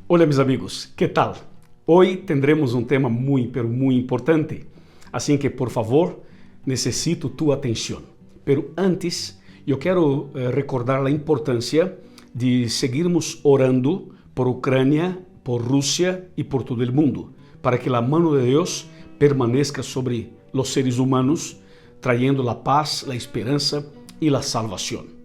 Hola mis amigos, ¿qué tal? Hoy tendremos un tema muy, pero muy importante, así que por favor necesito tu atención. Pero antes, yo quiero recordar la importancia de seguirmos orando por Ucrania, por Rusia y por todo el mundo, para que la mano de Dios permanezca sobre los seres humanos, trayendo la paz, la esperanza y la salvación.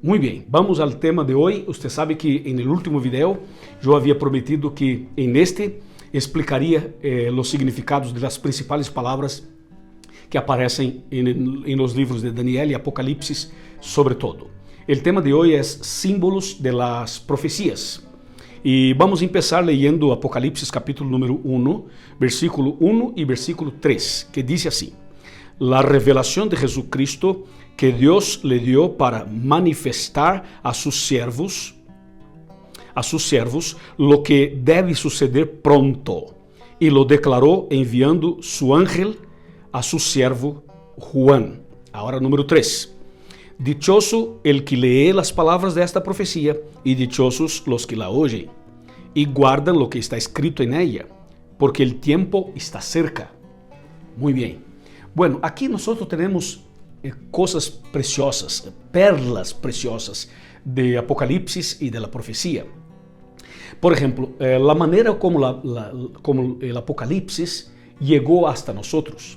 Muy bien, vamos al tema de hoy. Usted sabe que en el último video yo había prometido que en este explicaría los significados de las principales palabras que aparecen en los libros de Daniel y Apocalipsis sobre todo. El tema de hoy es símbolos de las profecías. Y vamos a empezar leyendo Apocalipsis capítulo número 1, versículo 1 y versículo 3, que dice así: la revelación de Jesucristo que Dios le dio para manifestar a sus siervos lo que debe suceder pronto, y lo declaró enviando su ángel a su siervo Juan. Ahora número 3. Dichoso el que lee las palabras de esta profecía, y dichosos los que la oyen y guardan lo que está escrito en ella, porque el tiempo está cerca. Muy bien. Bueno, aquí nosotros tenemos cosas preciosas, perlas preciosas de Apocalipsis y de la profecía. Por ejemplo, la manera como el Apocalipsis llegó hasta nosotros.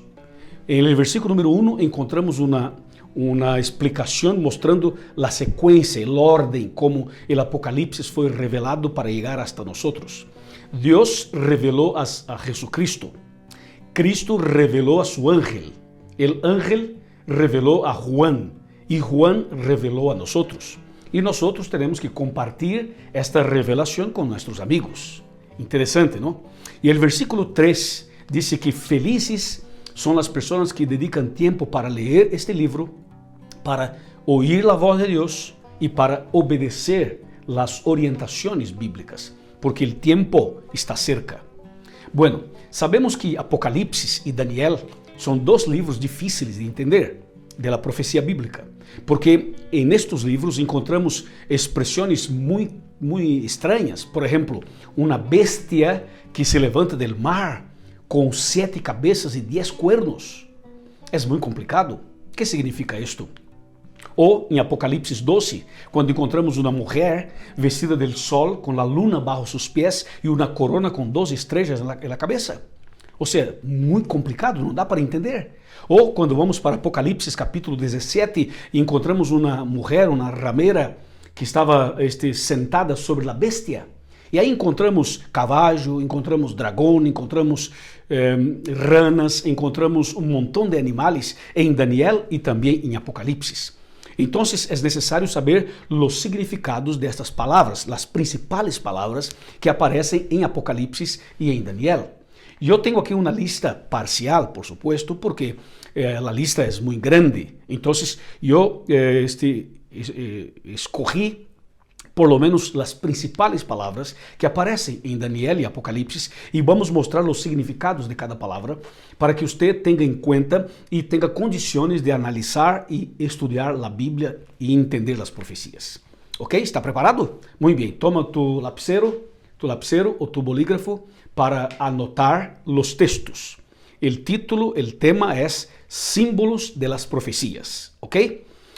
En el versículo número 1 encontramos una explicación mostrando la secuencia, el orden, cómo el Apocalipsis fue revelado para llegar hasta nosotros. Dios reveló a Jesucristo. Cristo reveló a su ángel. El ángel reveló a Juan y Juan reveló a nosotros. Y nosotros tenemos que compartir esta revelación con nuestros amigos. Interesante, ¿no? Y el versículo 3 dice que felices son las personas que dedican tiempo para leer este libro, para oír la voz de Dios y para obedecer las orientaciones bíblicas, porque el tiempo está cerca. Bueno, sabemos que Apocalipsis y Daniel son dos libros difíciles de entender de la profecía bíblica, porque en estos libros encontramos expresiones muy extrañas. Por ejemplo, una bestia que se levanta del mar con 7 cabezas y 10 cuernos. Es muy complicado. ¿Qué significa esto? O en Apocalipsis 12, cuando encontramos una mujer vestida del sol con la luna bajo sus pies y una corona con 2 estrellas en la cabeza. O sea, muy complicado, não dá para entender. Ou quando vamos para Apocalipsis capítulo 17 e encontramos uma mulher, uma rameira, que estava sentada sobre a bestia. E aí encontramos cavalo, encontramos dragão, encontramos ranas, encontramos um montão de animais em Daniel e também em Apocalipsis. Então é necessário saber os significados destas palavras, as principais palavras que aparecem em Apocalipsis e em Daniel. Yo tengo aquí una lista parcial, por supuesto, porque la lista es muy grande. Entonces, yo escogí por lo menos las principales palabras que aparecen en Daniel y Apocalipsis y vamos a mostrar los significados de cada palabra para que usted tenga en cuenta y tenga condiciones de analizar y estudiar la Biblia y entender las profecías. ¿Ok? ¿Está preparado? Muy bien. Toma tu lapicero o tu bolígrafo para anotar los textos. El título, el tema es símbolos de las profecías, ¿ok?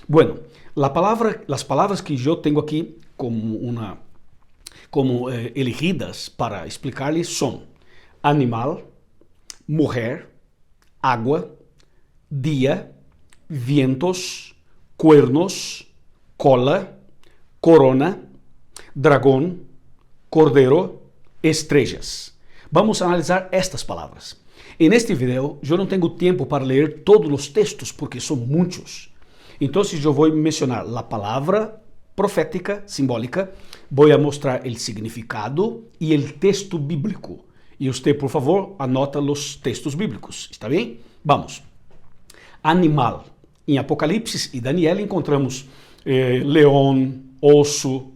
Bueno, las palabras que yo tengo aquí como elegidas para explicarles son animal, mujer, agua, día, vientos, cuernos, cola, corona, dragón, cordero, estrellas. Vamos a analisar estas palavras. En este video yo no tengo tiempo para leer todos los textos porque son muchos. Entonces yo voy a mencionar la palabra profética, simbólica, voy a mostrar el significado y el texto bíblico. Y usted, por favor, anota los textos bíblicos. ¿Está bien? Vamos. Animal. En Apocalipsis y Daniel encontramos león, oso,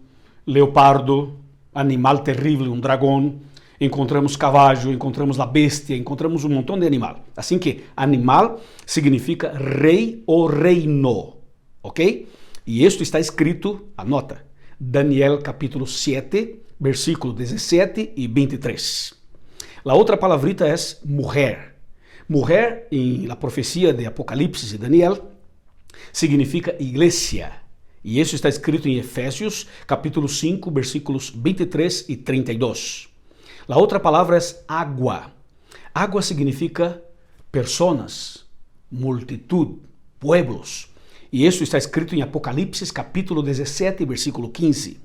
leopardo, animal terrível, um dragão, encontramos cavalo, encontramos a bestia, encontramos um montão de animal. Assim que animal significa rei ou reino, ok? E isto está escrito, anota, Daniel capítulo 7, versículos 17 y 23. La otra palabrita es mujer. Mujer, en la profecía de Apocalipsis y Daniel, significa iglesia. Y eso está escrito en Efesios capítulo 5, versículos 23 y 32. La otra palabra es agua. Agua significa personas, multitud, pueblos. Y eso está escrito en Apocalipsis capítulo 17, versículo 15.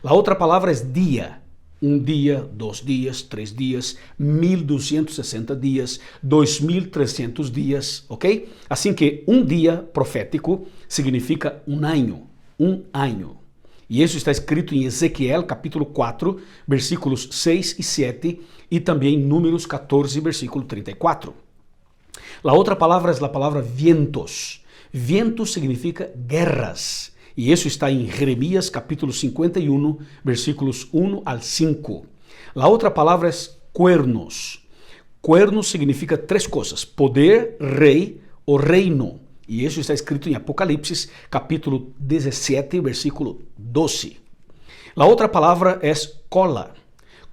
La otra palabra es día. Un día, 2 días, 3 días, 1260 días, 2300 días, ¿ok? Así que un día profético significa un año. E isso está escrito em Ezequiel capítulo 4, versículos 6 e 7, e também em Números 14, versículo 34. A outra palavra é a palavra vientos. Vientos significa guerras. E isso está em Jeremias capítulo 51, versículos 1 al 5. A outra palavra é cuernos. Cuernos significa 3 coisas: poder, rei ou reino. E isso está escrito em Apocalipse, capítulo 17, versículo 12. A outra palavra é cola.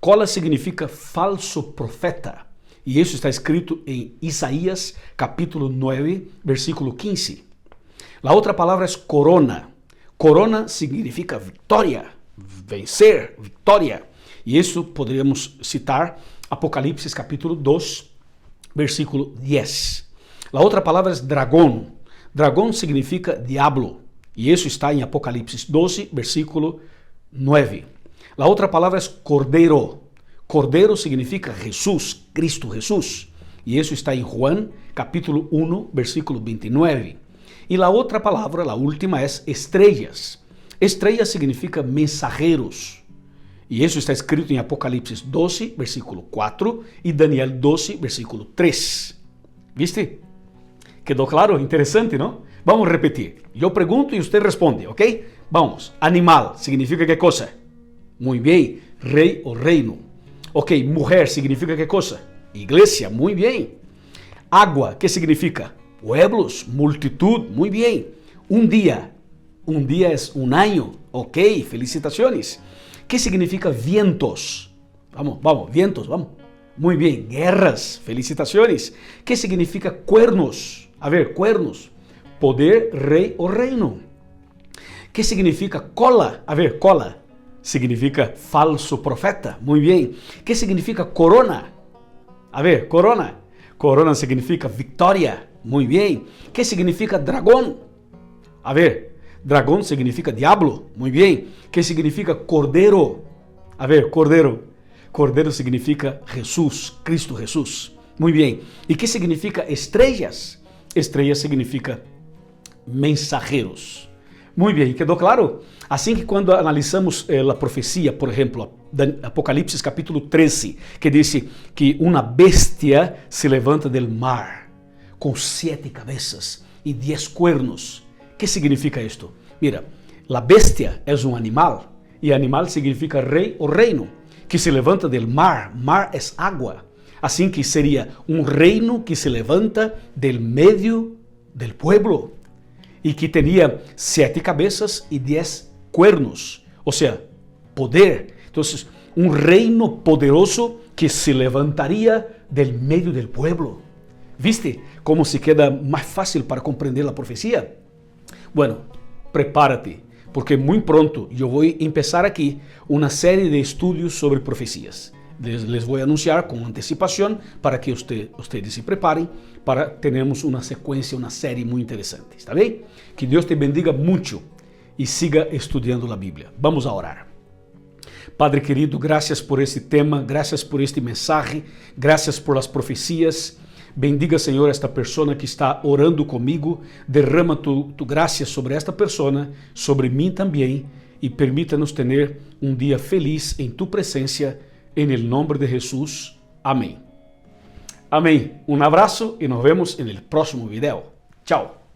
Cola significa falso profeta. E isso está escrito em Isaías, capítulo 9, versículo 15. A outra palavra é corona. Corona significa vitória, vencer, vitória. E isso poderíamos citar Apocalipse, capítulo 2, versículo 10. A outra palavra é dragão. Dragão significa diablo, e isso está em Apocalipse 12, versículo 9. A outra palavra é cordeiro. Cordeiro significa Jesus, Cristo Jesus, e isso está em Juan, capítulo 1, versículo 29. E a outra palavra, a última, é estrelas. Estrelas significa mensageiros, e isso está escrito em Apocalipse 12, versículo 4, e Daniel 12, versículo 3. ¿Viste? ¿Quedó claro? Interesante, ¿no? Vamos a repetir. Yo pregunto y usted responde, ¿ok? Vamos. Animal, ¿significa qué cosa? Muy bien. Rey o reino. Ok, mujer, ¿significa qué cosa? Iglesia, muy bien. Agua, ¿qué significa? Pueblos, multitud, muy bien. Un día es un año. Ok, felicitaciones. ¿Qué significa vientos? Vamos, vientos, vamos. Muy bien, guerras, felicitaciones. ¿Qué significa cuernos? A ver, cuernos, poder, rei ou reino. ¿Qué significa cola? A ver, cola, significa falso profeta. Muy bien. ¿Qué significa corona? A ver, corona. Corona significa victoria. Muy bien. ¿Qué significa dragón? A ver, dragón significa diablo. Muy bien. ¿Qué significa cordero? A ver, cordero. Cordero significa Jesús, Cristo Jesús. Muy bien. ¿Y qué significa estrellas? Estrellas significa mensajeros. Muy bien, ¿quedó claro? Assim que quando analisamos a profecia, por exemplo, Apocalipse capítulo 13, que diz que uma bestia se levanta del mar, com 7 cabeças e 10 cuernos. ¿Qué significa isto? Mira, la bestia é um animal, e animal significa rei ou reino, que se levanta del mar. Mar é água. Assim que seria um reino que se levanta del medio del pueblo e que tinha 7 cabeças e 10 cuernos, ou seja, poder. Então, um reino poderoso que se levantaria del medio del pueblo. ¿Viste como se queda mais fácil para compreender a profecia? Bueno, prepárate, porque muito pronto eu vou começar aqui uma série de estudos sobre profecias. Les voy a anunciar con anticipación para que ustedes se preparen para termos una secuencia, una serie muy interesante. ¿Está bien? Que Dios te bendiga mucho y siga estudiando la Biblia. Vamos a orar. Padre querido, gracias por este tema, gracias por este mensaje, gracias por las profecías. Bendiga, Senhor, esta persona que está orando comigo. Derrama tu gracia sobre esta persona, sobre mim também, e permita-nos ter um dia feliz em tu presença. En el nombre de Jesús. Amén. Amén. Un abrazo y nos vemos en el próximo video. Chao.